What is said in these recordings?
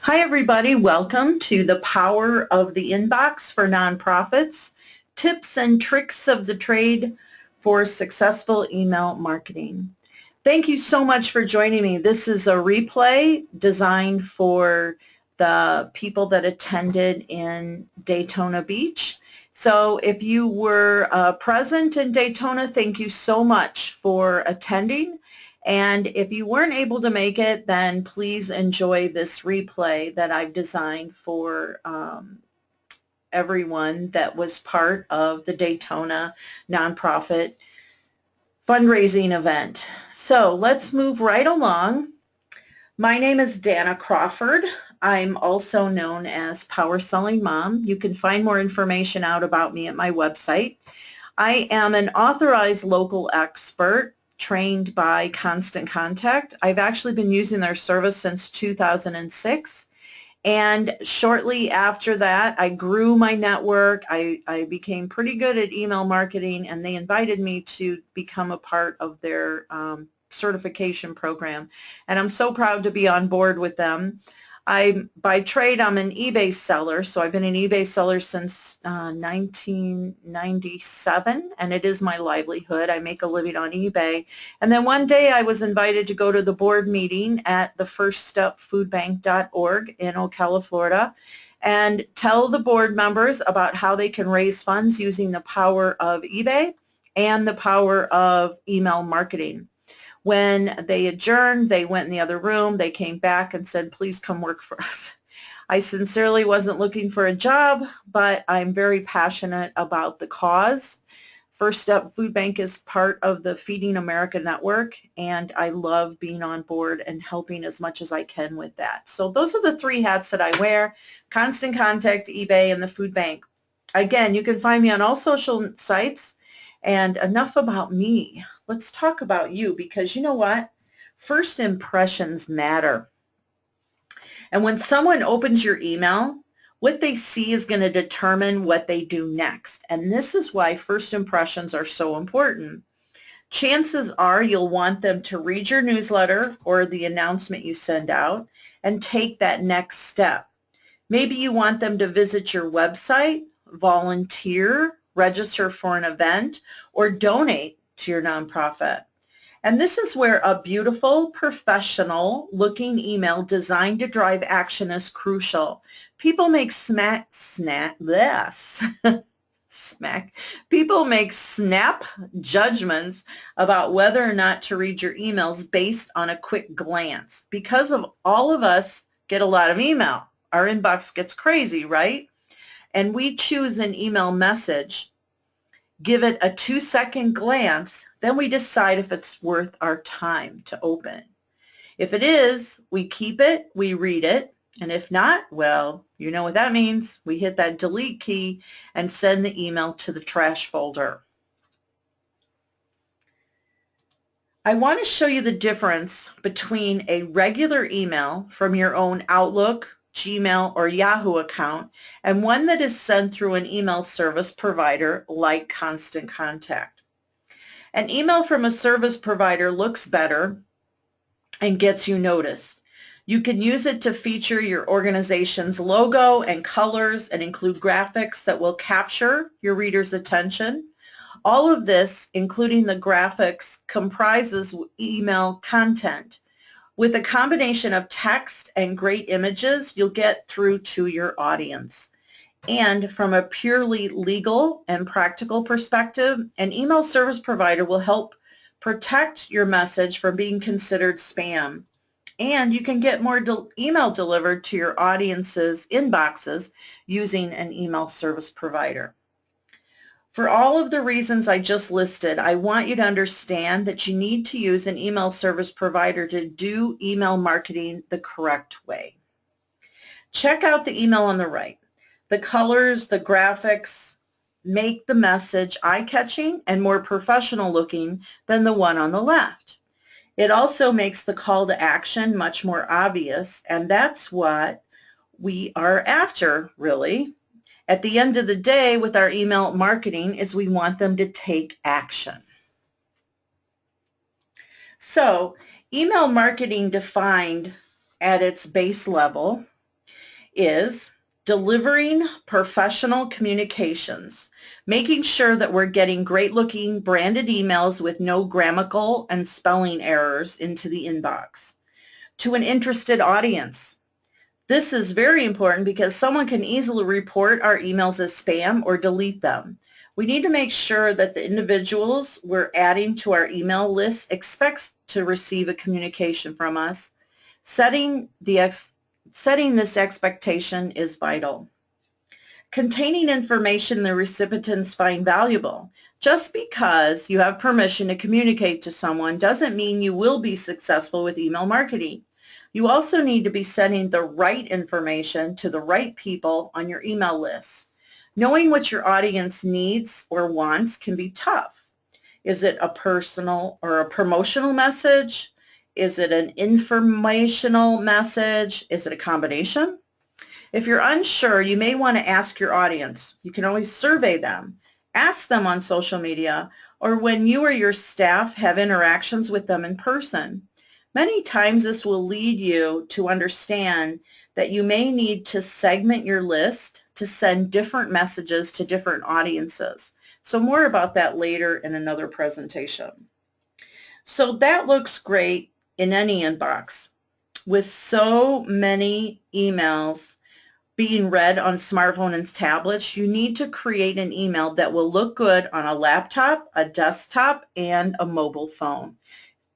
Hi everybody, welcome to the Power of the Inbox for Nonprofits, Tips and Tricks of the Trade for Successful Email Marketing. Thank you so much for joining me. This is a replay designed for the people that attended in Daytona Beach. So if you were present in Daytona, thank you so much for attending. And if you weren't able to make it, then please enjoy this replay that I've designed for everyone that was part of the Daytona nonprofit fundraising event. So let's move right along. My name is Danna Crawford. I'm also known as Power Selling Mom. You can find more information out about me at my website. I am an authorized local expert trained by Constant Contact. I've actually been using their service since 2006. And shortly after that, I grew my network. I became pretty good at email marketing, and they invited me to become a part of their certification program. And I'm so proud to be on board with them. By trade, I'm an eBay seller, so I've been an eBay seller since 1997, and it is my livelihood. I make a living on eBay. And then one day I was invited to go to the board meeting at the firststepfoodbank.org in Ocala, Florida, and tell the board members about how they can raise funds using the power of eBay and the power of email marketing. When they adjourned, they went in the other room, they came back and said, please come work for us. I sincerely wasn't looking for a job, but I'm very passionate about the cause. First Step Food Bank is part of the Feeding America network, and I love being on board and helping as much as I can with that. So those are the three hats that I wear: Constant Contact, eBay, and the food bank. Again, you can find me on all social sites. And enough about me. Let's talk about you, because you know what? First impressions matter. And when someone opens your email, what they see is going to determine what they do next. And this is why first impressions are so important. Chances are you'll want them to read your newsletter or the announcement you send out and take that next step. Maybe you want them to visit your website, volunteer, register for an event, or donate to your nonprofit. And this is where a beautiful, professional-looking email designed to drive action is crucial. People make snap judgments about whether or not to read your emails based on a quick glance. Because of all of us get a lot of email. Our inbox gets crazy, right? And we choose an email message, give it a 2-second glance, then we decide if it's worth our time to open. If it is, we keep it, we read it, and if not, well, you know what that means. We hit that delete key and send the email to the trash folder. I want to show you the difference between a regular email from your own Outlook, Gmail, or Yahoo account and one that is sent through an email service provider like Constant Contact. An email from a service provider looks better and gets you noticed. You can use it to feature your organization's logo and colors and include graphics that will capture your reader's attention. All of this, including the graphics, comprises email content. With a combination of text and great images, you'll get through to your audience. And from a purely legal and practical perspective, an email service provider will help protect your message from being considered spam. And you can get more email delivered to your audience's inboxes using an email service provider. For all of the reasons I just listed, I want you to understand that you need to use an email service provider to do email marketing the correct way. Check out the email on the right. The colors, the graphics make the message eye-catching and more professional looking than the one on the left. It also makes the call to action much more obvious, and that's what we are after, really. At the end of the day, with our email marketing, is we want them to take action. So, email marketing defined at its base level is delivering professional communications, making sure that we're getting great-looking branded emails with no grammatical and spelling errors into the inbox. To an interested audience. This is very important because someone can easily report our emails as spam or delete them. We need to make sure that the individuals we're adding to our email list expects to receive a communication from us. Setting this expectation is vital. Containing information the recipients find valuable. Just because you have permission to communicate to someone doesn't mean you will be successful with email marketing. You also need to be sending the right information to the right people on your email list. Knowing what your audience needs or wants can be tough. Is it a personal or a promotional message? Is it an informational message? Is it a combination? If you're unsure, you may want to ask your audience. You can always survey them. Ask them on social media or when you or your staff have interactions with them in person. Many times this will lead you to understand that you may need to segment your list to send different messages to different audiences. So more about that later in another presentation. So that looks great in any inbox. With so many emails being read on smartphone and tablets, you need to create an email that will look good on a laptop, a desktop, and a mobile phone.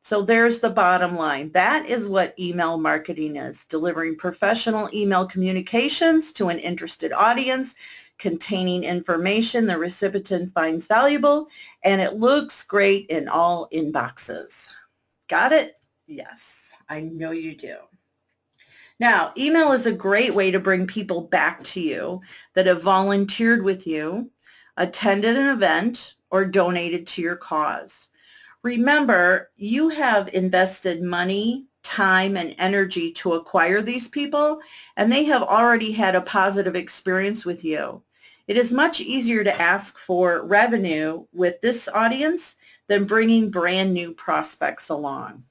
So there's the bottom line. That is what email marketing is, delivering professional email communications to an interested audience, containing information the recipient finds valuable, and it looks great in all inboxes. Got it? Yes, I know you do. Now, email is a great way to bring people back to you that have volunteered with you, attended an event, or donated to your cause. Remember, you have invested money, time, and energy to acquire these people, and they have already had a positive experience with you. It is much easier to ask for revenue with this audience than bringing brand new prospects along.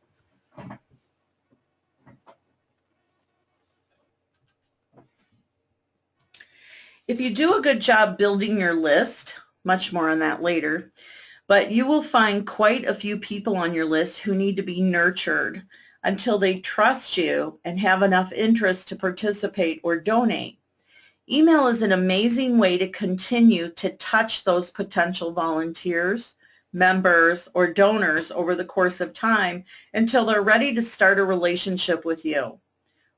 If you do a good job building your list, much more on that later, but you will find quite a few people on your list who need to be nurtured until they trust you and have enough interest to participate or donate. Email is an amazing way to continue to touch those potential volunteers, members, or donors over the course of time until they're ready to start a relationship with you.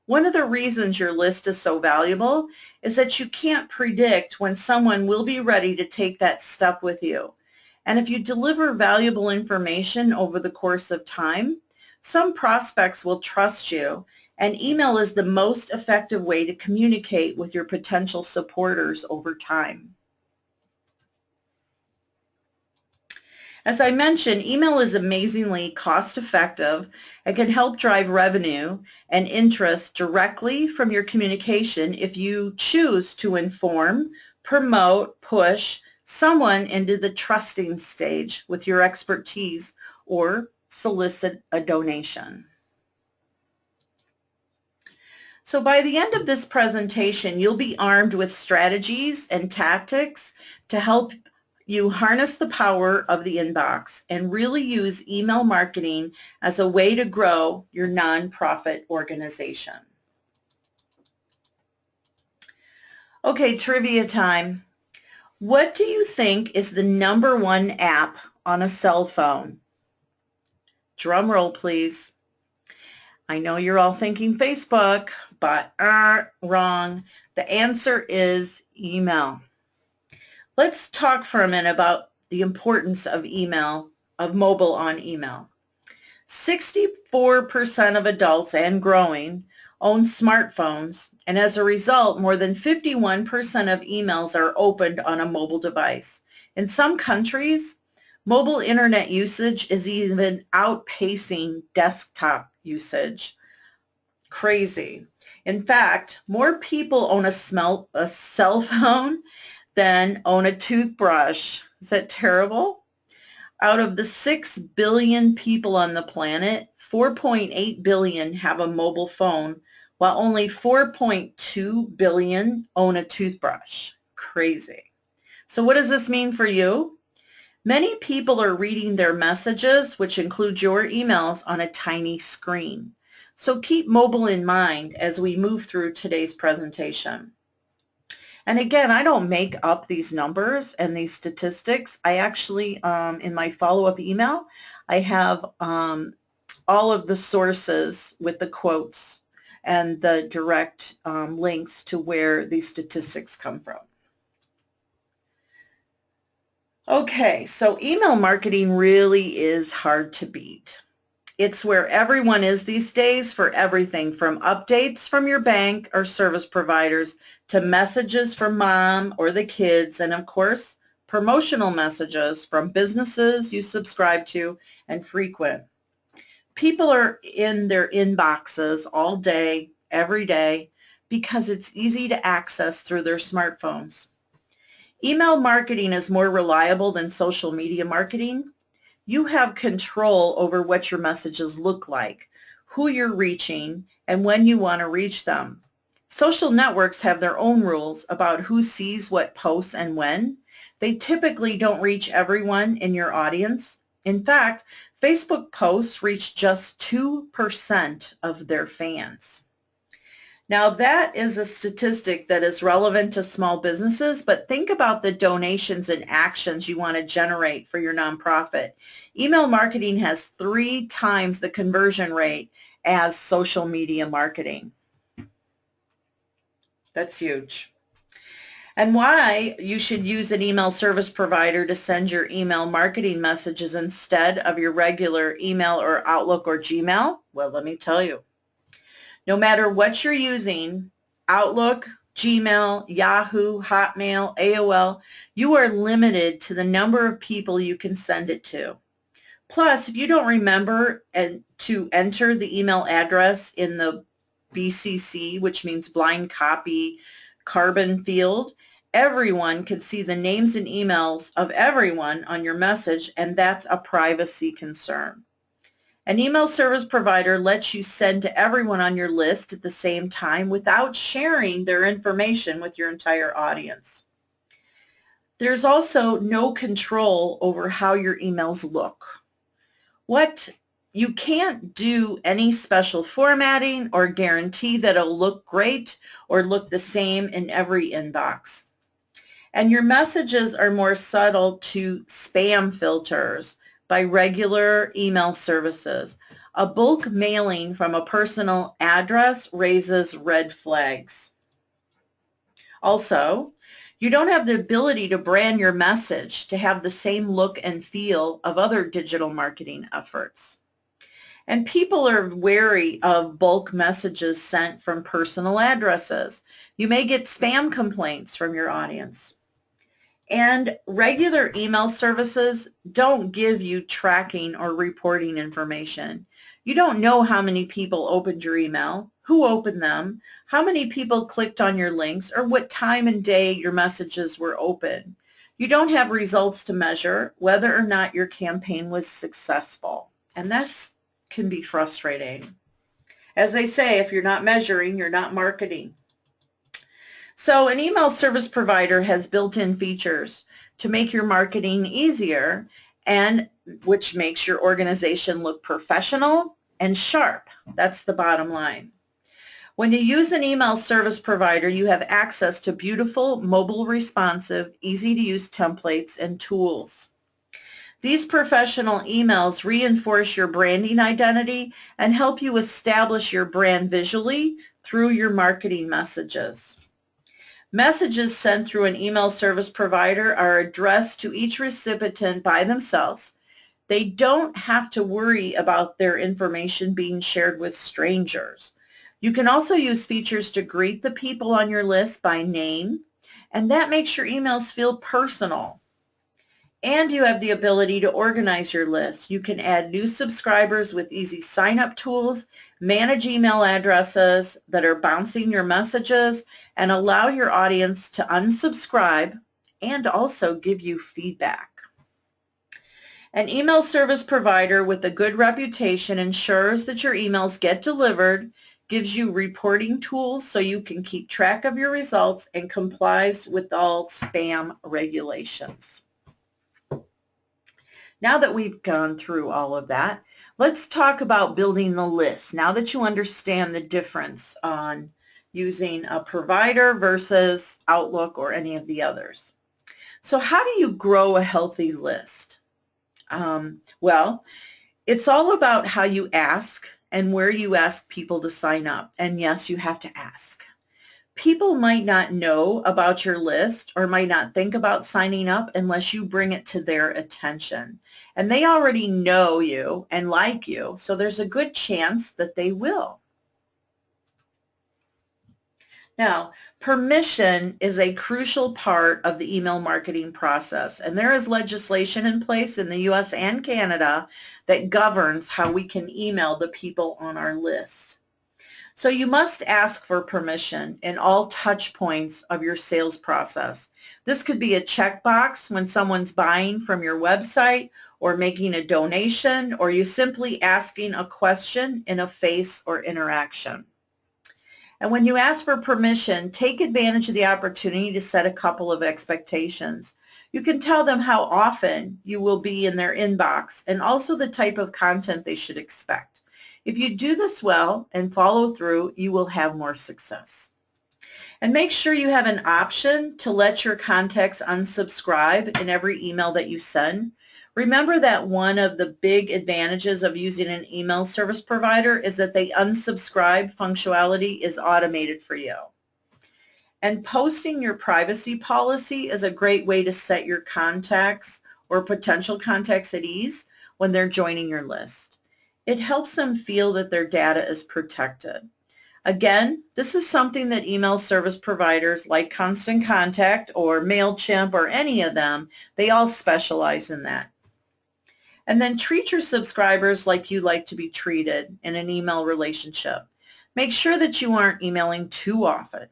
One of the reasons your list is so valuable is that you can't predict when someone will be ready to take that step with you. And if you deliver valuable information over the course of time, some prospects will trust you, and email is the most effective way to communicate with your potential supporters over time. As I mentioned, email is amazingly cost-effective and can help drive revenue and interest directly from your communication if you choose to inform, promote, push someone into the trusting stage with your expertise or solicit a donation. So by the end of this presentation, you'll be armed with strategies and tactics to help you harness the power of the inbox and really use email marketing as a way to grow your nonprofit organization. Okay, trivia time. What do you think is the #1 app on a cell phone? Drum roll, please. I know you're all thinking Facebook, but wrong. The answer is email. Let's talk for a minute about the importance of email, of mobile on email. 64% of adults and growing own smartphones, and as a result, more than 51% of emails are opened on a mobile device. In some countries, mobile internet usage is even outpacing desktop usage. Crazy. In fact, more people own a cell phone than own a toothbrush. Is that terrible? Out of the 6 billion people on the planet, 4.8 billion have a mobile phone, while only 4.2 billion own a toothbrush. Crazy. So what does this mean for you? Many people are reading their messages, which include your emails, on a tiny screen. So keep mobile in mind as we move through today's presentation. And again, I don't make up these numbers and these statistics. I actually, in my follow-up email, I have all of the sources with the quotes and the direct links to where these statistics come from. Okay, so email marketing really is hard to beat. It's where everyone is these days for everything from updates from your bank or service providers to messages from mom or the kids, and of course, promotional messages from businesses you subscribe to and frequent. People are in their inboxes all day, every day, because it's easy to access through their smartphones. Email marketing is more reliable than social media marketing. You have control over what your messages look like, who you're reaching, and when you want to reach them. Social networks have their own rules about who sees what posts and when. They typically don't reach everyone in your audience. In fact, Facebook posts reach just 2% of their fans. Now that is a statistic that is relevant to small businesses, but think about the donations and actions you want to generate for your nonprofit. Email marketing has 3 times the conversion rate as social media marketing. That's huge. And why you should use an email service provider to send your email marketing messages instead of your regular email or Outlook or Gmail? Well, let me tell you. No matter what you're using, Outlook, Gmail, Yahoo, Hotmail, AOL, you are limited to the number of people you can send it to. Plus, if you don't remember to enter the email address in the BCC, which means blind copy carbon field, everyone can see the names and emails of everyone on your message, and that's a privacy concern. An email service provider lets you send to everyone on your list at the same time without sharing their information with your entire audience. There's also no control over how your emails look. You can't do any special formatting or guarantee that it'll look great or look the same in every inbox. And your messages are more subtle to spam filters by regular email services. A bulk mailing from a personal address raises red flags. Also, you don't have the ability to brand your message to have the same look and feel of other digital marketing efforts. And people are wary of bulk messages sent from personal addresses. You may get spam complaints from your audience. And regular email services don't give you tracking or reporting information. You don't know how many people opened your email, who opened them, how many people clicked on your links, or what time and day your messages were open. You don't have results to measure whether or not your campaign was successful. And this can be frustrating. As they say, if you're not measuring, you're not marketing. So an email service provider has built-in features to make your marketing easier, and which makes your organization look professional and sharp. That's the bottom line. When you use an email service provider, you have access to beautiful, mobile responsive, easy-to-use templates and tools. These professional emails reinforce your branding identity and help you establish your brand visually through your marketing messages. Messages sent through an email service provider are addressed to each recipient by themselves. They don't have to worry about their information being shared with strangers. You can also use features to greet the people on your list by name, and that makes your emails feel personal. And you have the ability to organize your list. You can add new subscribers with easy sign-up tools, manage email addresses that are bouncing your messages, and allow your audience to unsubscribe and also give you feedback. An email service provider with a good reputation ensures that your emails get delivered, gives you reporting tools so you can keep track of your results, and complies with all spam regulations. Now that we've gone through all of that, let's talk about building the list. Now that you understand the difference on using a provider versus Outlook or any of the others. So how do you grow a healthy list? Well, it's all about how you ask and where you ask people to sign up. And yes, you have to ask. People might not know about your list or might not think about signing up unless you bring it to their attention. And they already know you and like you, so there's a good chance that they will. Now, permission is a crucial part of the email marketing process, and there is legislation in place in the U.S. and Canada that governs how we can email the people on our list. So you must ask for permission in all touch points of your sales process. This could be a checkbox when someone's buying from your website or making a donation, or you simply asking a question in a face or interaction. And when you ask for permission, take advantage of the opportunity to set a couple of expectations. You can tell them how often you will be in their inbox and also the type of content they should expect. If you do this well and follow through, you will have more success. And make sure you have an option to let your contacts unsubscribe in every email that you send. Remember that one of the big advantages of using an email service provider is that the unsubscribe functionality is automated for you. And posting your privacy policy is a great way to set your contacts or potential contacts at ease when they're joining your list. It helps them feel that their data is protected. Again, this is something that email service providers like Constant Contact or MailChimp or any of them, they all specialize in that. And then treat your subscribers like you like to be treated in an email relationship. Make sure that you aren't emailing too often.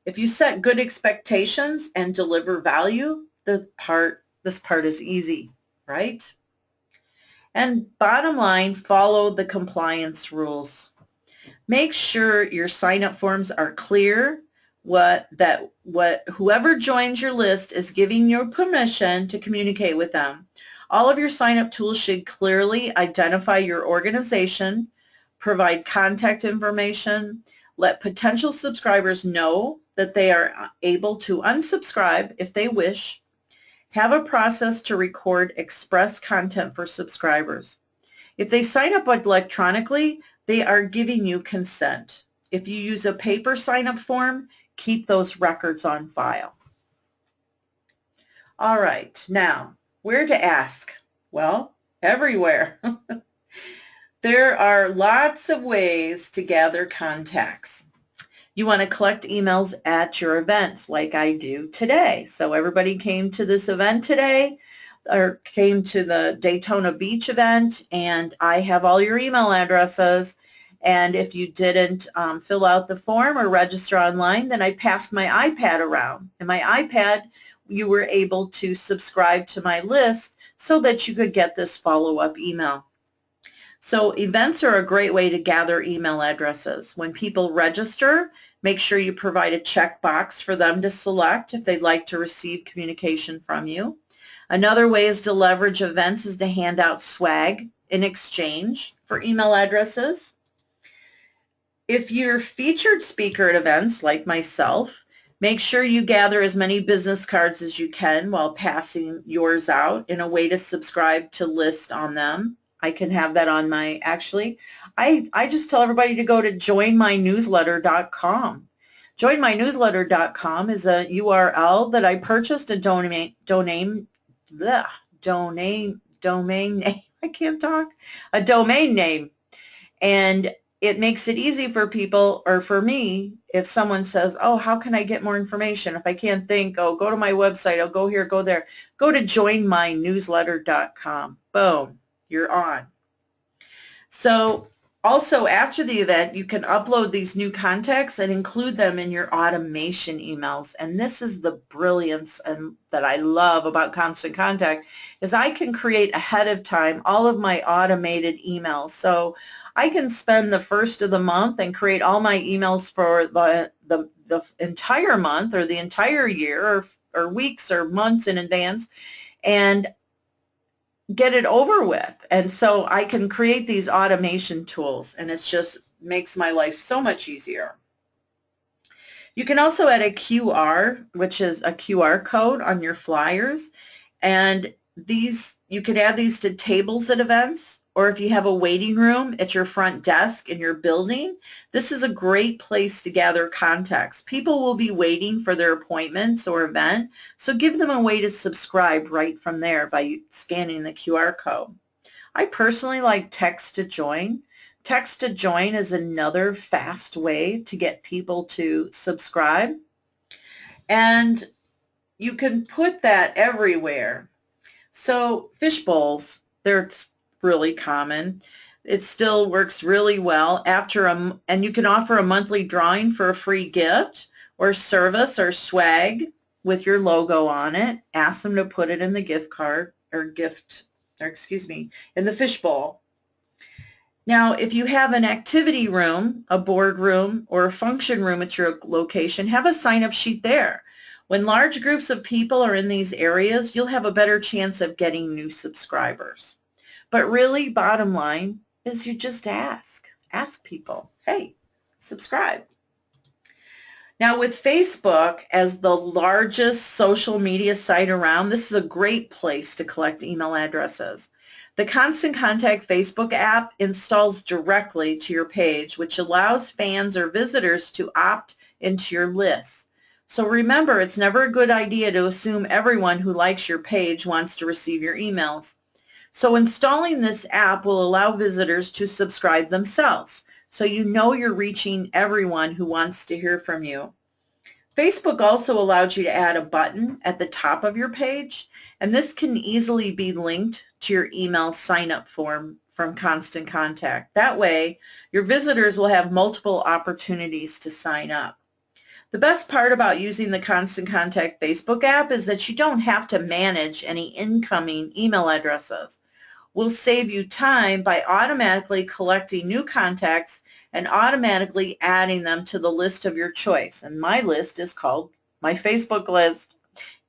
If you set good expectations and deliver value, this part is easy, right? And bottom line, follow the compliance rules. Make sure your sign-up forms are clear, whoever joins your list is giving you permission to communicate with them. All of your sign-up tools should clearly identify your organization, provide contact information, let potential subscribers know that they are able to unsubscribe if they wish, have a process to record express content for subscribers. If they sign up electronically, they are giving you consent. If you use a paper sign-up form, keep those records on file. All right, now, where to ask? Well, everywhere. There are lots of ways to gather contacts. You want to collect emails at your events like I do today. So everybody came to this event today or came to the Daytona Beach event, and I have all your email addresses. And if you didn't fill out the form or register online, then I passed my iPad around. And my iPad, you were able to subscribe to my list so that you could get this follow-up email. So events are a great way to gather email addresses. When people register, make sure you provide a checkbox for them to select if they'd like to receive communication from you. Another way is to leverage events is to hand out swag in exchange for email addresses. If you're a featured speaker at events like myself, make sure you gather as many business cards as you can while passing yours out in a way to subscribe to list on them. I can have that on my, actually, I just tell everybody to go to joinmynewsletter.com. Joinmynewsletter.com is a URL that I purchased a domain name, I can't talk, a domain name. And it makes it easy for people, or for me, if someone says, oh, how can I get more information? If I can't think, oh, go to my website, I'll go here, go there. Go to joinmynewsletter.com. Boom, you're on. So Also, after the event, you can upload these new contacts and include them in your automation emails. And this is the brilliance that I love about Constant Contact, is I can create ahead of time all of my automated emails. So I can spend the first of the month and create all my emails for the entire month or the entire year or weeks or months in advance, and get it over with. And so I can create these automation tools, and it just makes my life so much easier. You can also add a QR, which is a QR code on your flyers, and these, you could add these to tables at events, or if you have a waiting room at your front desk in your building, this is a great place to gather contacts. People will be waiting for their appointments or event, so give them a way to subscribe right from there by scanning the QR code. I personally like text to join. Text to join is another fast way to get people to subscribe, and you can put that everywhere. So fish bowls, they're really common. It still works really well and you can offer a monthly drawing for a free gift or service or swag with your logo on it. Ask them to put it in the gift card in the fish bowl. Now, if you have an activity room, a board room, or a function room at your location, have a sign-up sheet there. When large groups of people are in these areas, you'll have a better chance of getting new subscribers. But really, bottom line is you just ask. Ask people, hey, subscribe. Now, with Facebook as the largest social media site around, this is a great place to collect email addresses. The Constant Contact Facebook app installs directly to your page, which allows fans or visitors to opt into your list. So remember, it's never a good idea to assume everyone who likes your page wants to receive your emails. So installing this app will allow visitors to subscribe themselves, so you know you're reaching everyone who wants to hear from you. Facebook also allows you to add a button at the top of your page, and this can easily be linked to your email sign-up form from Constant Contact. That way, your visitors will have multiple opportunities to sign up. The best part about using the Constant Contact Facebook app is that you don't have to manage any incoming email addresses. We'll save you time by automatically collecting new contacts and automatically adding them to the list of your choice. And my list is called my Facebook list.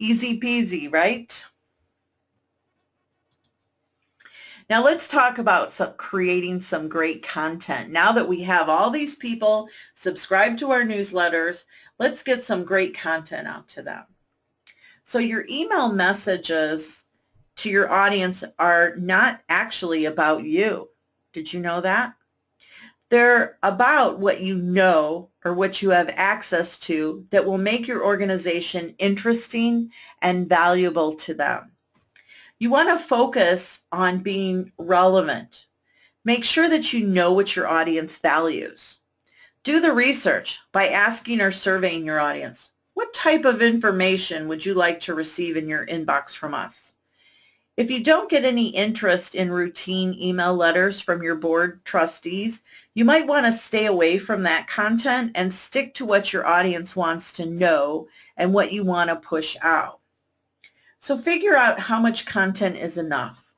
Easy peasy, right? Now let's talk about creating some great content. Now that we have all these people subscribed to our newsletters, let's get some great content out to them. So your email messages to your audience are not actually about you. Did you know that? They're about what you know or what you have access to that will make your organization interesting and valuable to them. You want to focus on being relevant. Make sure that you know what your audience values. Do the research by asking or surveying your audience. What type of information would you like to receive in your inbox from us? If you don't get any interest in routine email letters from your board trustees, you might want to stay away from that content and stick to what your audience wants to know and what you want to push out. So figure out how much content is enough.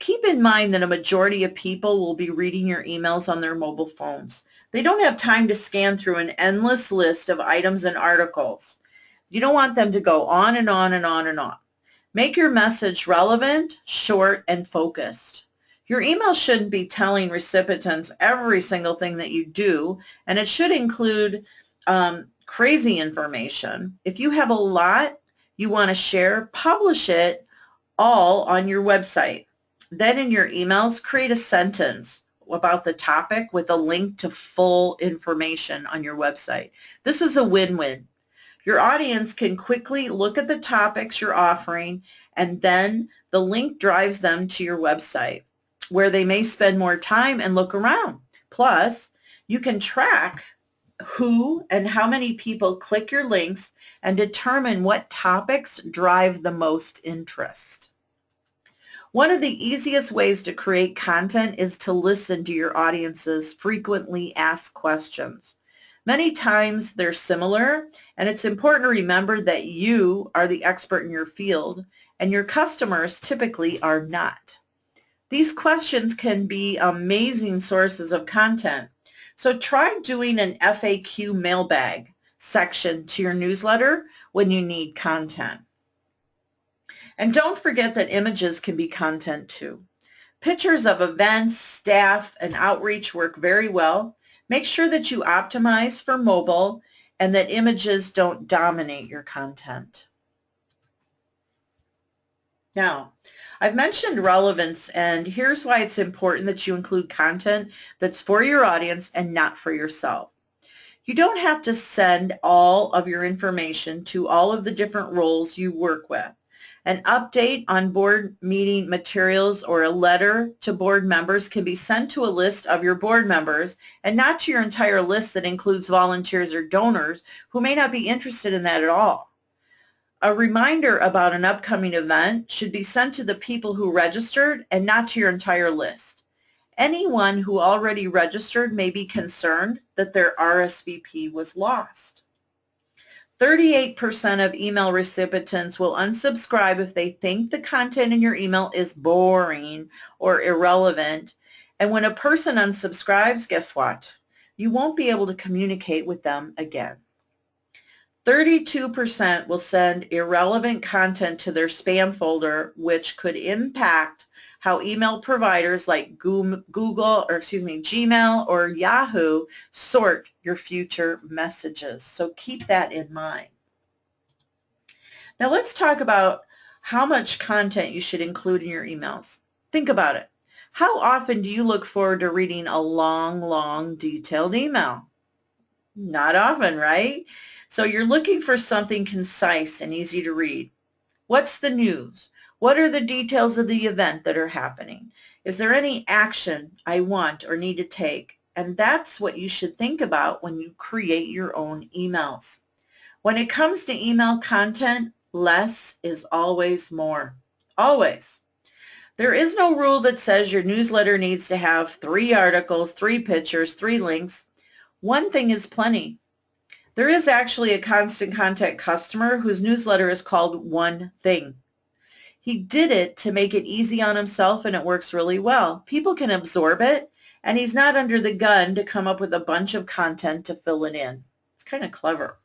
Keep in mind that a majority of people will be reading your emails on their mobile phones. They don't have time to scan through an endless list of items and articles. You don't want them to go on and on and on and on. Make your message relevant, short, and focused. Your email shouldn't be telling recipients every single thing that you do, and it should include crazy information. If you have a lot you want to share, publish it all on your website. Then in your emails, create a sentence about the topic with a link to full information on your website. This is a win-win. Your audience can quickly look at the topics you're offering, and then the link drives them to your website, where they may spend more time and look around. Plus, you can track who and how many people click your links and determine what topics drive the most interest. One of the easiest ways to create content is to listen to your audience's frequently asked questions. Many times they're similar, and it's important to remember that you are the expert in your field, and your customers typically are not. These questions can be amazing sources of content. So try doing an FAQ mailbag section to your newsletter when you need content. And don't forget that images can be content too. Pictures of events, staff, and outreach work very well. Make sure that you optimize for mobile and that images don't dominate your content. Now, I've mentioned relevance, and here's why it's important that you include content that's for your audience and not for yourself. You don't have to send all of your information to all of the different roles you work with. An update on board meeting materials or a letter to board members can be sent to a list of your board members and not to your entire list that includes volunteers or donors who may not be interested in that at all. A reminder about an upcoming event should be sent to the people who registered and not to your entire list. Anyone who already registered may be concerned that their RSVP was lost. 38% of email recipients will unsubscribe if they think the content in your email is boring or irrelevant. And when a person unsubscribes, guess what? You won't be able to communicate with them again. 32% will send irrelevant content to their spam folder, which could impact how email providers like Gmail or Yahoo sort your future messages. So keep that in mind. Now let's talk about how much content you should include in your emails. Think about it. How often do you look forward to reading a long, detailed email? Not often, right? So you're looking for something concise and easy to read. What's the news? What are the details of the event that are happening? Is there any action I want or need to take? And that's what you should think about when you create your own emails. When it comes to email content, less is always more. Always. There is no rule that says your newsletter needs to have 3 articles, 3 pictures, 3 links. One thing is plenty. There is actually a Constant Contact customer whose newsletter is called One Thing. He did it to make it easy on himself, and it works really well. People can absorb it, and he's not under the gun to come up with a bunch of content to fill it in. It's kind of clever.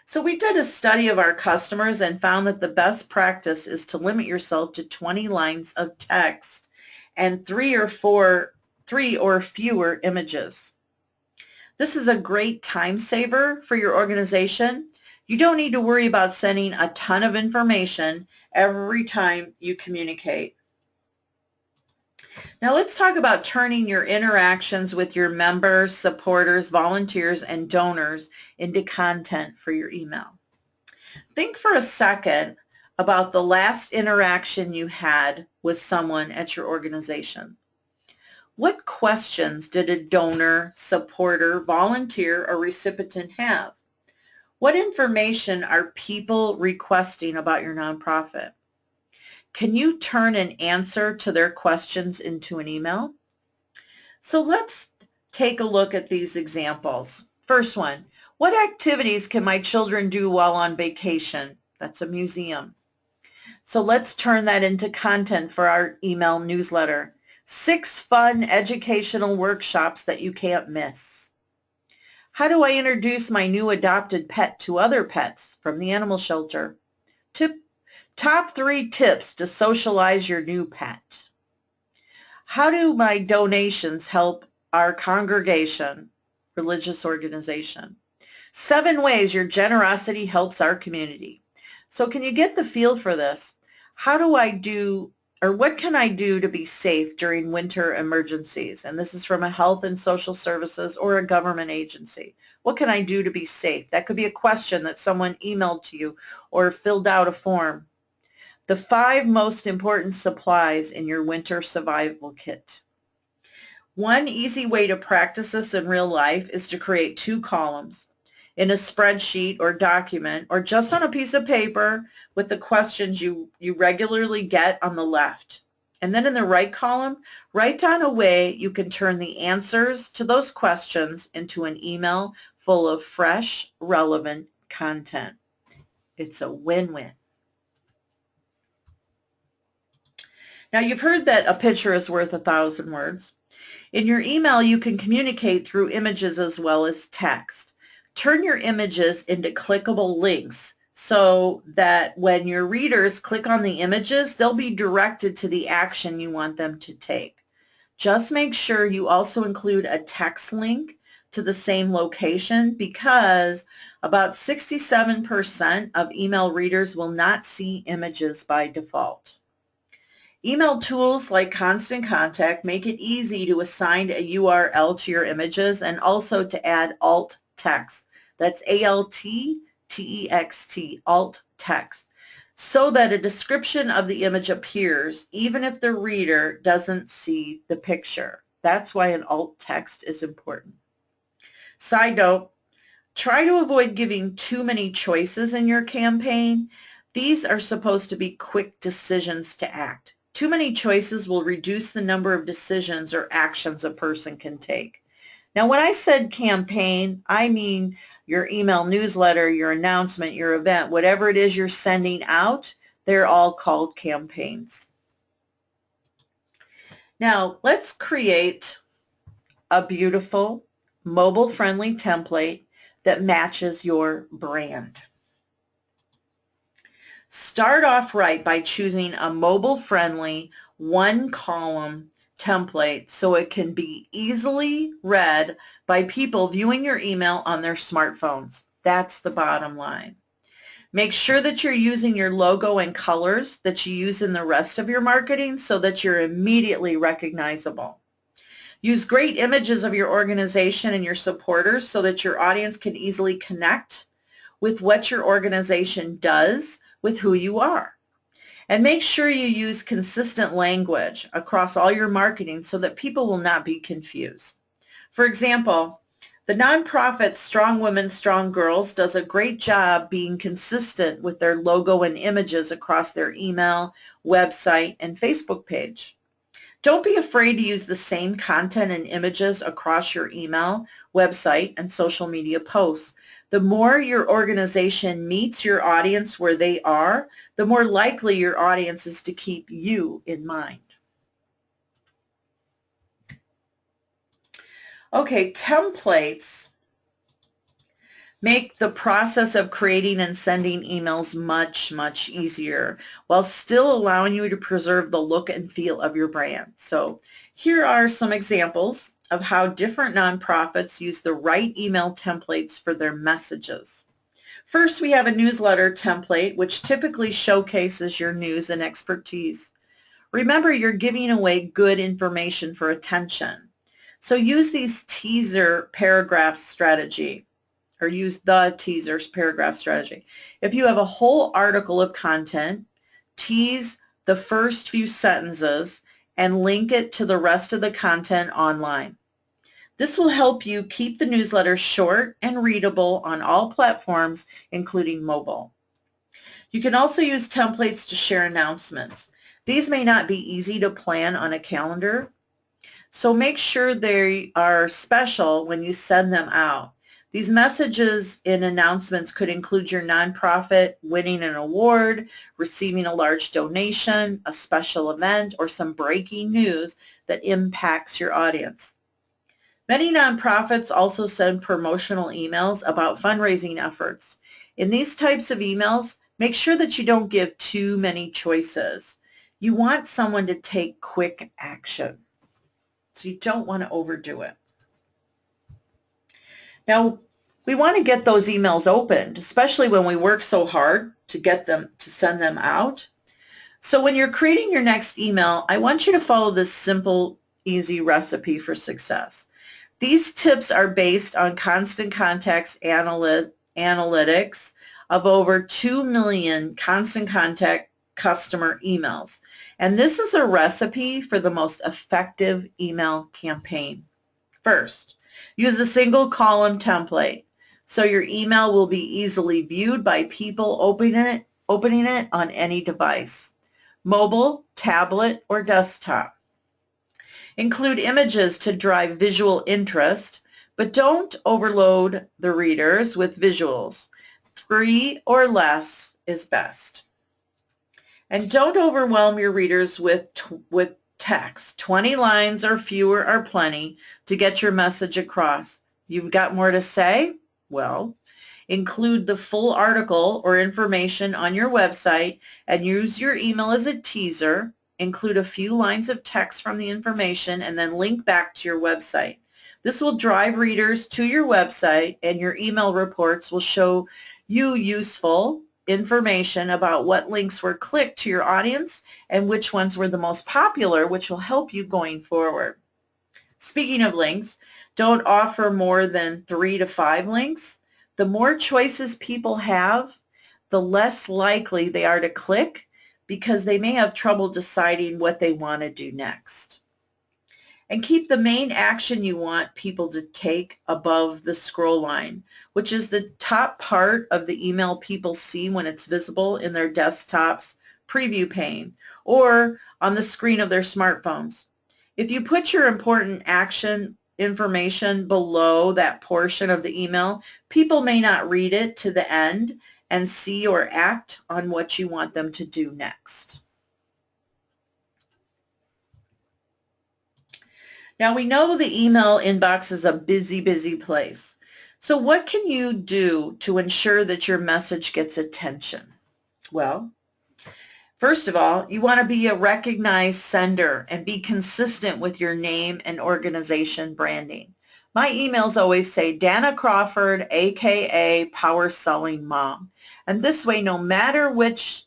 So we did a study of our customers and found that the best practice is to limit yourself to 20 lines of text and 3 or fewer images. This is a great time saver for your organization. You don't need to worry about sending a ton of information every time you communicate. Now let's talk about turning your interactions with your members, supporters, volunteers, and donors into content for your email. Think for a second about the last interaction you had with someone at your organization. What questions did a donor, supporter, volunteer, or recipient have? What information are people requesting about your nonprofit? Can you turn an answer to their questions into an email? So let's take a look at these examples. First one, what activities can my children do while on vacation? That's a museum. So let's turn that into content for our email newsletter. 6 fun educational workshops that you can't miss. How do I introduce my new adopted pet to other pets from the animal shelter? Top 3 tips to socialize your new pet. How do my donations help our congregation, religious organization? 7 ways your generosity helps our community. So can you get the feel for this? How do I do, or what can I do to be safe during winter emergencies? And this is from a health and social services or a government agency. What can I do to be safe? That could be a question that someone emailed to you or filled out a form. The 5 most important supplies in your winter survival kit. One easy way to practice this in real life is to create 2 columns in a spreadsheet or document or just on a piece of paper with the questions you regularly get on the left. And then in the right column, write down a way you can turn the answers to those questions into an email full of fresh, relevant content. It's a win-win. Now, you've heard that a picture is worth 1,000 words. In your email, you can communicate through images as well as text. Turn your images into clickable links so that when your readers click on the images, they'll be directed to the action you want them to take. Just make sure you also include a text link to the same location, because about 67% of email readers will not see images by default. Email tools like Constant Contact make it easy to assign a URL to your images and also to add alt text. That's ALT-TEXT, alt text, so that a description of the image appears even if the reader doesn't see the picture. That's why an alt text is important. Side note, try to avoid giving too many choices in your campaign. These are supposed to be quick decisions to act. Too many choices will reduce the number of decisions or actions a person can take. Now, when I said campaign, I mean your email newsletter, your announcement, your event, whatever it is you're sending out, they're all called campaigns. Now, let's create a beautiful mobile-friendly template that matches your brand. Start off right by choosing a mobile-friendly one-column template so it can be easily read by people viewing your email on their smartphones. That's the bottom line. Make sure that you're using your logo and colors that you use in the rest of your marketing so that you're immediately recognizable. Use great images of your organization and your supporters so that your audience can easily connect with what your organization does with who you are. And make sure you use consistent language across all your marketing so that people will not be confused. For example, the nonprofit Strong Women, Strong Girls does a great job being consistent with their logo and images across their email, website, and Facebook page. Don't be afraid to use the same content and images across your email, website, and social media posts. The more your organization meets your audience where they are, the more likely your audience is to keep you in mind. Okay, templates make the process of creating and sending emails much, much easier while still allowing you to preserve the look and feel of your brand. So here are some examples of how different nonprofits use the right email templates for their messages. First, we have a newsletter template, which typically showcases your news and expertise. Remember, you're giving away good information for attention. So use these teaser paragraph strategy, or use the teasers paragraph strategy. If you have a whole article of content, tease the first few sentences and link it to the rest of the content online. This will help you keep the newsletter short and readable on all platforms, including mobile. You can also use templates to share announcements. These may not be easy to plan on a calendar, so make sure they are special when you send them out. These messages in announcements could include your nonprofit winning an award, receiving a large donation, a special event, or some breaking news that impacts your audience. Many nonprofits also send promotional emails about fundraising efforts. In these types of emails, make sure that you don't give too many choices. You want someone to take quick action, so you don't want to overdo it. Now, we want to get those emails opened, especially when we work so hard to get them, to send them out. So when you're creating your next email, I want you to follow this simple, easy recipe for success. These tips are based on Constant Contact's analytics of over 2 million Constant Contact customer emails. And this is a recipe for the most effective email campaign. First, use a single column template so your email will be easily viewed by people opening it on any device. mobile, tablet, or desktop. Include images to drive visual interest, but don't overload the readers with visuals. 3 or less is best. And don't overwhelm your readers with text. 20 lines or fewer are plenty to get your message across. You've got more to say? Well, include the full article or information on your website and use your email as a teaser. Include a few lines of text from the information and then link back to your website. This will drive readers to your website, and your email reports will show you useful information about what links were clicked to your audience and which ones were the most popular, which will help you going forward. Speaking of links, don't offer more than 3 to 5 links. The more choices people have, the less likely they are to click, because they may have trouble deciding what they want to do next. And keep the main action you want people to take above the scroll line, which is the top part of the email people see when it's visible in their desktop's preview pane or on the screen of their smartphones. If you put your important action information below that portion of the email, people may not read it to the end and see or act on what you want them to do next. Now, we know the email inbox is a busy, busy place. So what can you do to ensure that your message gets attention? Well, first of all, you want to be a recognized sender and be consistent with your name and organization branding. My emails always say Danna Crawford, aka Power Selling Mom. And this way, no matter which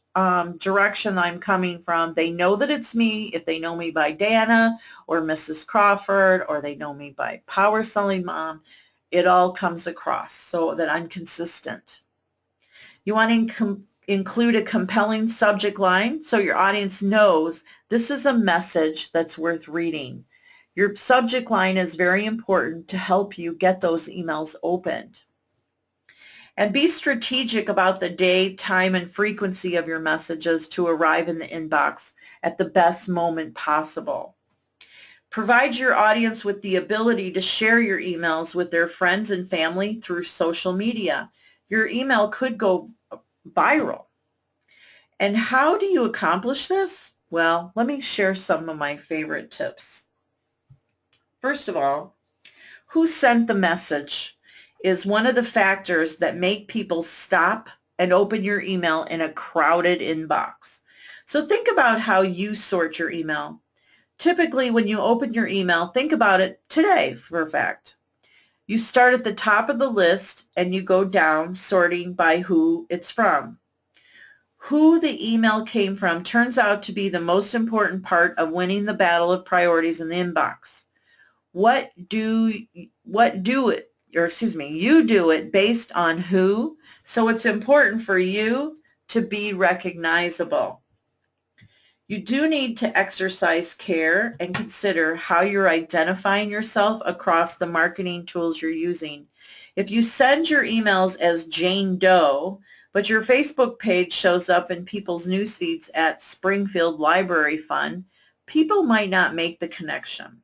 direction I'm coming from, they know that it's me. If they know me by Danna or Mrs. Crawford, or they know me by Power Selling Mom, it all comes across so that I'm consistent. You want to include a compelling subject line so your audience knows this is a message that's worth reading. Your subject line is very important to help you get those emails opened. And be strategic about the day, time, and frequency of your messages to arrive in the inbox at the best moment possible. Provide your audience with the ability to share your emails with their friends and family through social media. Your email could go viral. And how do you accomplish this? Well, let me share some of my favorite tips. First of all, who sent the message is one of the factors that make people stop and open your email in a crowded inbox. So think about how you sort your email. Typically, when you open your email, think about it today for a fact. You start at the top of the list and you go down sorting by who it's from. Who the email came from turns out to be the most important part of winning the battle of priorities in the inbox. You do it based on who, so it's important for you to be recognizable. You do need to exercise care and consider how you're identifying yourself across the marketing tools you're using. If you send your emails as Jane Doe, but your Facebook page shows up in people's news feeds at Springfield Library Fund, people might not make the connection.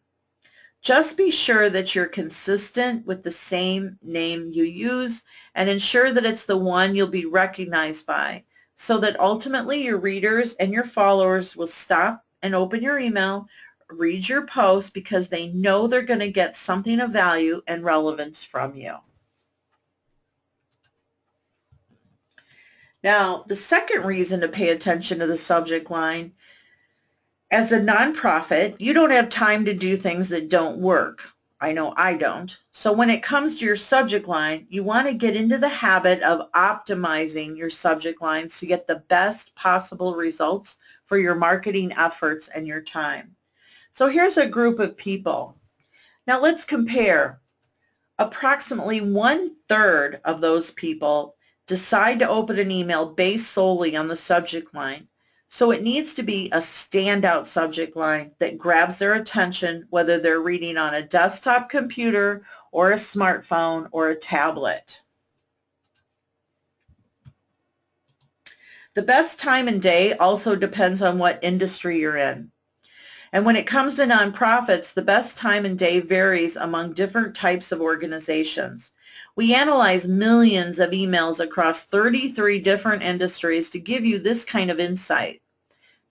Just be sure that you're consistent with the same name you use and ensure that it's the one you'll be recognized by, so that ultimately your readers and your followers will stop and open your email, read your post, because they know they're going to get something of value and relevance from you. Now, the second reason to pay attention to the subject line: as a nonprofit, you don't have time to do things that don't work. I know I don't. So when it comes to your subject line, you want to get into the habit of optimizing your subject lines to get the best possible results for your marketing efforts and your time. So here's a group of people. Now let's compare. Approximately 1/3 of those people decide to open an email based solely on the subject line. So it needs to be a standout subject line that grabs their attention, whether they're reading on a desktop computer or a smartphone or a tablet. The best time and day also depends on what industry you're in. And when it comes to nonprofits, the best time and day varies among different types of organizations. We analyze millions of emails across 33 different industries to give you this kind of insight.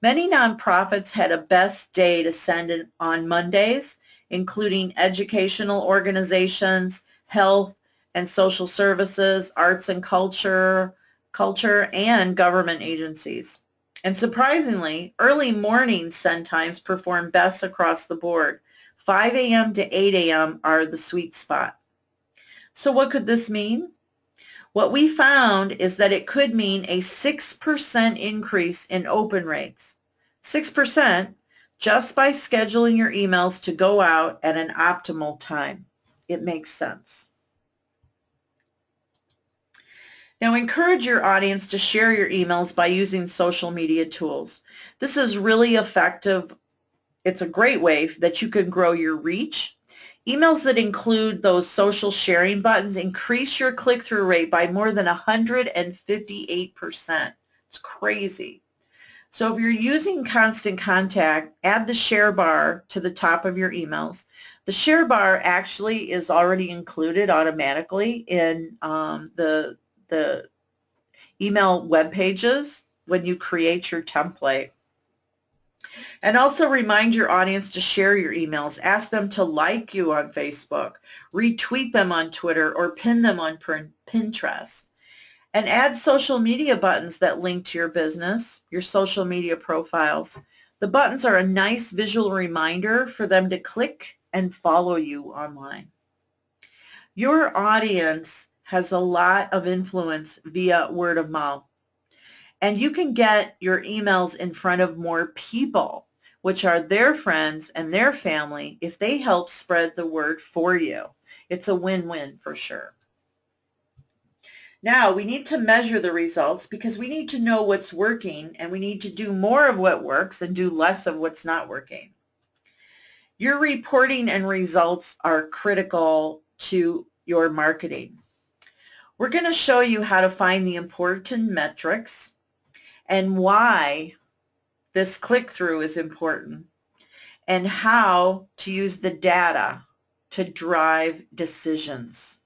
Many nonprofits had a best day to send on Mondays, including educational organizations, health and social services, arts and culture, and government agencies. And surprisingly, early morning send times perform best across the board. 5 a.m. to 8 a.m. are the sweet spot. So what could this mean? What we found is that it could mean a 6% increase in open rates. 6% just by scheduling your emails to go out at an optimal time. It makes sense. Now, encourage your audience to share your emails by using social media tools. This is really effective. It's a great way that you can grow your reach. Emails that include those social sharing buttons increase your click-through rate by more than 158%. It's crazy. So if you're using Constant Contact, add the share bar to the top of your emails. The share bar actually is already included automatically in the email web pages when you create your template. And also remind your audience to share your emails. Ask them to like you on Facebook, retweet them on Twitter, or pin them on Pinterest. And add social media buttons that link to your business, your social media profiles. The buttons are a nice visual reminder for them to click and follow you online. Your audience has a lot of influence via word of mouth. And you can get your emails in front of more people, which are their friends and their family, if they help spread the word for you. It's a win-win for sure. Now, we need to measure the results because we need to know what's working, and we need to do more of what works and do less of what's not working. Your reporting and results are critical to your marketing. We're going to show you how to find the important metrics and why this click-through is important, and how to use the data to drive decisions.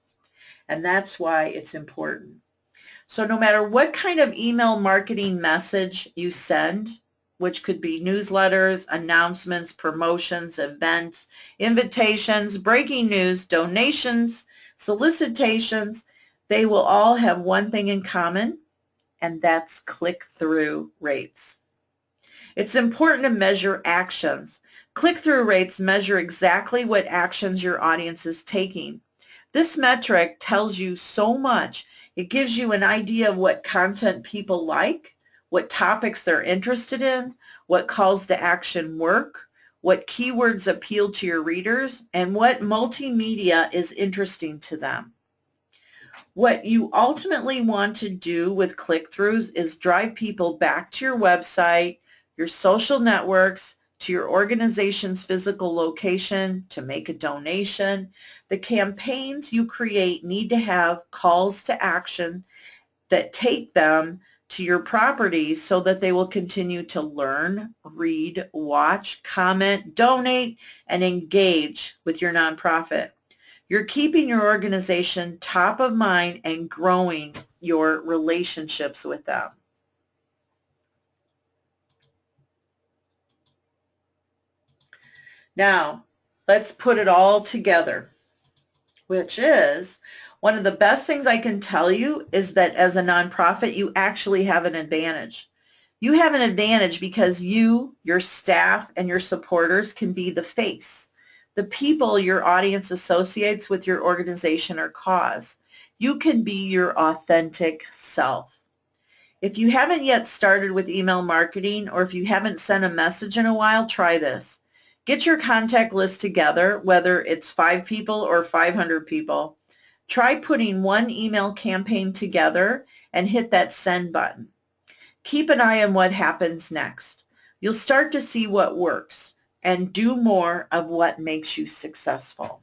And that's why it's important. So no matter what kind of email marketing message you send, which could be newsletters, announcements, promotions, events, invitations, breaking news, donations, solicitations, they will all have one thing in common, and that's click-through rates. It's important to measure actions. Click-through rates measure exactly what actions your audience is taking. This metric tells you so much. It gives you an idea of what content people like, what topics they're interested in, what calls to action work, what keywords appeal to your readers, and what multimedia is interesting to them. What you ultimately want to do with click-throughs is drive people back to your website, your social networks, to your organization's physical location to make a donation. The campaigns you create need to have calls to action that take them to your properties so that they will continue to learn, read, watch, comment, donate, and engage with your nonprofit. You're keeping your organization top of mind and growing your relationships with them. Now, let's put it all together, which is one of the best things I can tell you is that as a nonprofit, you actually have an advantage. You have an advantage because you, your staff, and your supporters can be the face, the people your audience associates with your organization or cause. You can be your authentic self. If you haven't yet started with email marketing, or if you haven't sent a message in a while, try this. Get your contact list together, whether it's 5 people or 500 people. Try putting one email campaign together and hit that send button. Keep an eye on what happens next. You'll start to see what works and do more of what makes you successful.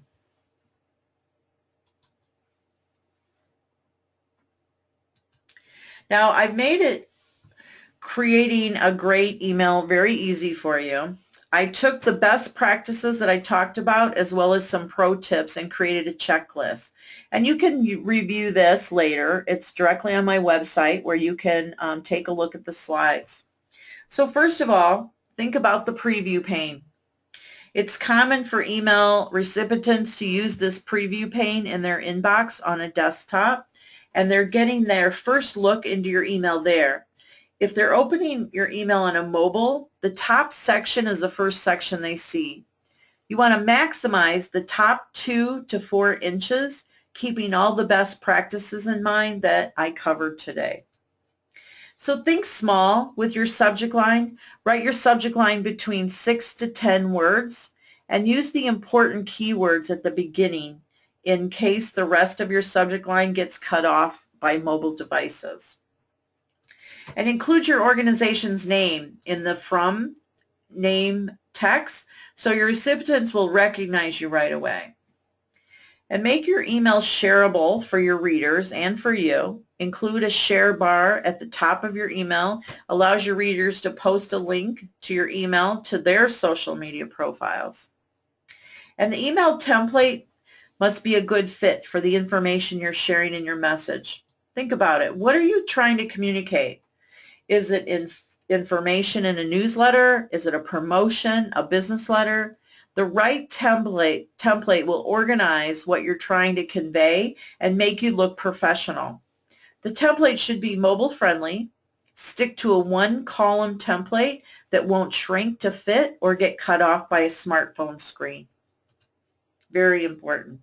Now, I've made it creating a great email very easy for you. I took the best practices that I talked about as well as some pro tips and created a checklist. And you can review this later. It's directly on my website where you can take a look at the slides. So first of all, think about the preview pane. It's common for email recipients to use this preview pane in their inbox on a desktop, and they're getting their first look into your email there. If they're opening your email on a mobile, the top section is the first section they see. You want to maximize the top 2 to 4 inches, keeping all the best practices in mind that I covered today. So think small with your subject line. Write your subject line between 6 to 10 words and use the important keywords at the beginning in case the rest of your subject line gets cut off by mobile devices. And include your organization's name in the from name text so your recipients will recognize you right away. And make your email shareable for your readers and for you. Include a share bar at the top of your email. Allows your readers to post a link to your email to their social media profiles. And the email template must be a good fit for the information you're sharing in your message. Think about it. What are you trying to communicate? Is it information in a newsletter? Is it a promotion, a business letter? The right template will organize what you're trying to convey and make you look professional. The template should be mobile friendly. Stick to a one-column template that won't shrink to fit or get cut off by a smartphone screen. Very important.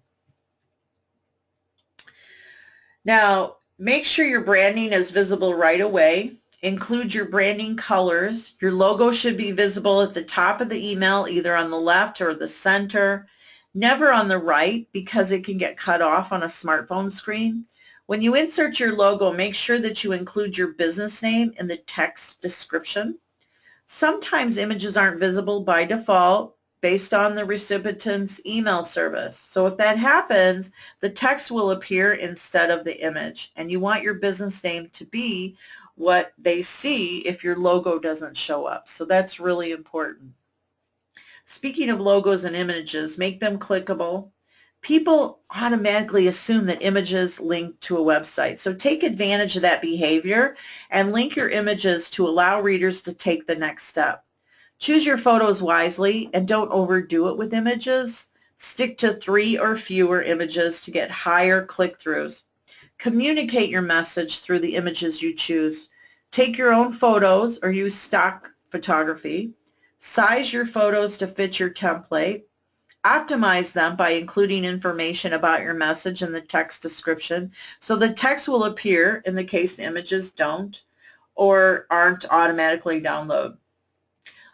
Now, make sure your branding is visible right away. Include your branding colors. Your logo should be visible at the top of the email, either on the left or the center, never on the right because it can get cut off on a smartphone screen. When you insert your logo, make sure that you include your business name in the text description. Sometimes images aren't visible by default based on the recipient's email service. So if that happens, the text will appear instead of the image, and you want your business name to be what they see if your logo doesn't show up. So that's really important. Speaking of logos and images, make them clickable. People automatically assume that images link to a website. So take advantage of that behavior and link your images to allow readers to take the next step. Choose your photos wisely and don't overdo it with images. Stick to 3 or fewer images to get higher click-throughs. Communicate your message through the images you choose. Take your own photos or use stock photography. Size your photos to fit your template. Optimize them by including information about your message in the text description so the text will appear in the case the images don't or aren't automatically downloaded.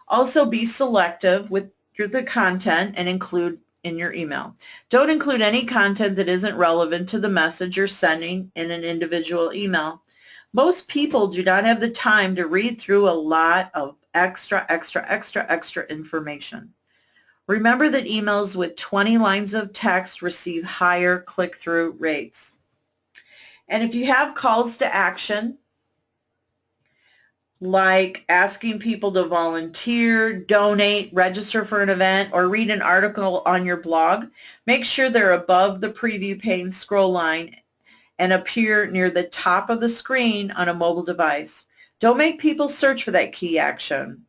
Also be selective with the content and include in your email. Don't include any content that isn't relevant to the message you're sending in an individual email. Most people do not have the time to read through a lot of extra information. Remember that emails with 20 lines of text receive higher click-through rates. And if you have calls to action, like asking people to volunteer, donate, register for an event, or read an article on your blog, make sure they're above the preview pane scroll line and appear near the top of the screen on a mobile device. Don't make people search for that key action.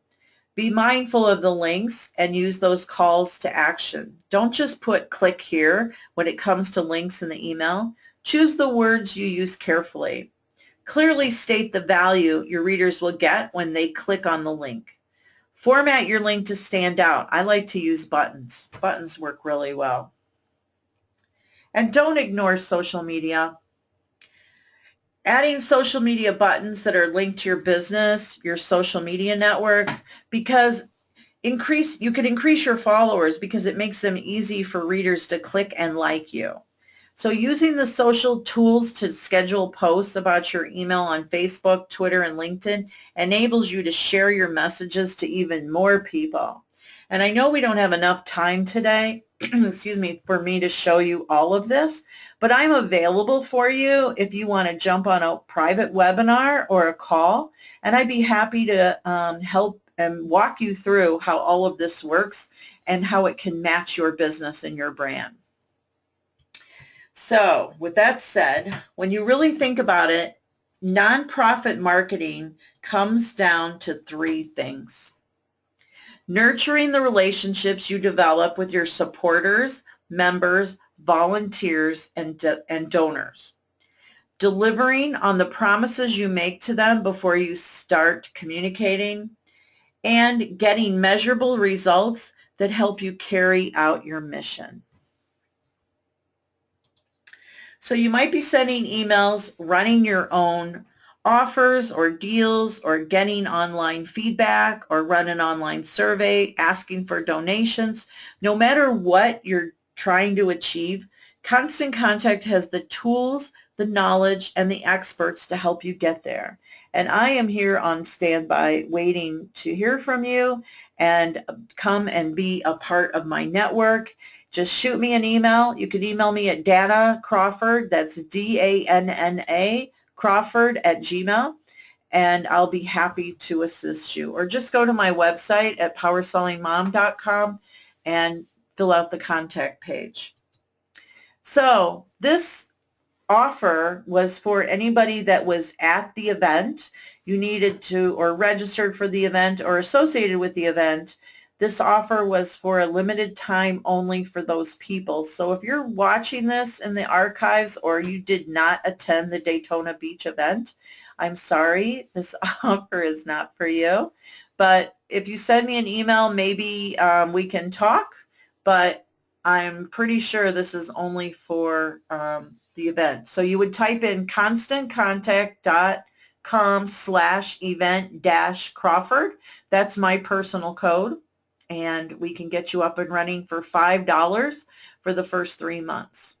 Be mindful of the links and use those calls to action. Don't just put click here when it comes to links in the email. Choose the words you use carefully. Clearly state the value your readers will get when they click on the link. Format your link to stand out. I like to use buttons. Buttons work really well. And don't ignore social media. Adding social media buttons that are linked to your business, your social media networks, because you can increase your followers because it makes them easy for readers to click and like you. So using the social tools to schedule posts about your email on Facebook, Twitter, and LinkedIn enables you to share your messages to even more people. And I know we don't have enough time today, excuse me, for me to show you all of this, but I'm available for you if you want to jump on a private webinar or a call, and I'd be happy to help and walk you through how all of this works and how it can match your business and your brand. So with that said, when you really think about it, nonprofit marketing comes down to three things. Nurturing the relationships you develop with your supporters, members, volunteers, and donors. Delivering on the promises you make to them before you start communicating, and getting measurable results that help you carry out your mission. So you might be sending emails, running your own offers or deals, or getting online feedback, or run an online survey, asking for donations. No matter what you're trying to achieve, Constant Contact has the tools, the knowledge, and the experts to help you get there. And I am here on standby waiting to hear from you and come and be a part of my network. Just shoot me an email. You can email me at Danna Crawford, that's D-A-N-N-A, Crawford @gmail, and I'll be happy to assist you. Or just go to my website at powersellingmom.com and fill out the contact page. So this offer was for anybody that was at the event. You needed to, or registered for the event, or associated with the event. This offer was for a limited time only for those people. So if you're watching this in the archives or you did not attend the Daytona Beach event, I'm sorry, this offer is not for you. But if you send me an email, maybe we can talk, but I'm pretty sure this is only for the event. So you would type in constantcontact.com/event-Crawford. That's my personal code, and we can get you up and running for $5 for the first 3 months.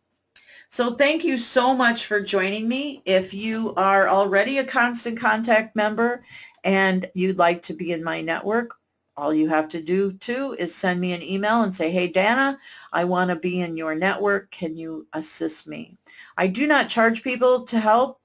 So thank you so much for joining me. If you are already a Constant Contact member and you'd like to be in my network, all you have to do too is send me an email and say, hey Danna, I want to be in your network. Can you assist me? I do not charge people to help,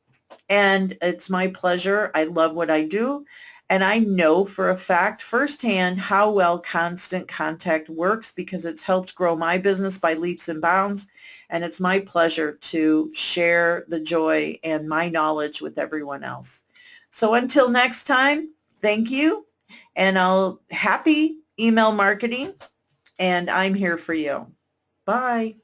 and it's my pleasure. I love what I do. And I know for a fact firsthand how well Constant Contact works because it's helped grow my business by leaps and bounds. And it's my pleasure to share the joy and my knowledge with everyone else. So until next time, thank you. And happy email marketing. And I'm here for you. Bye.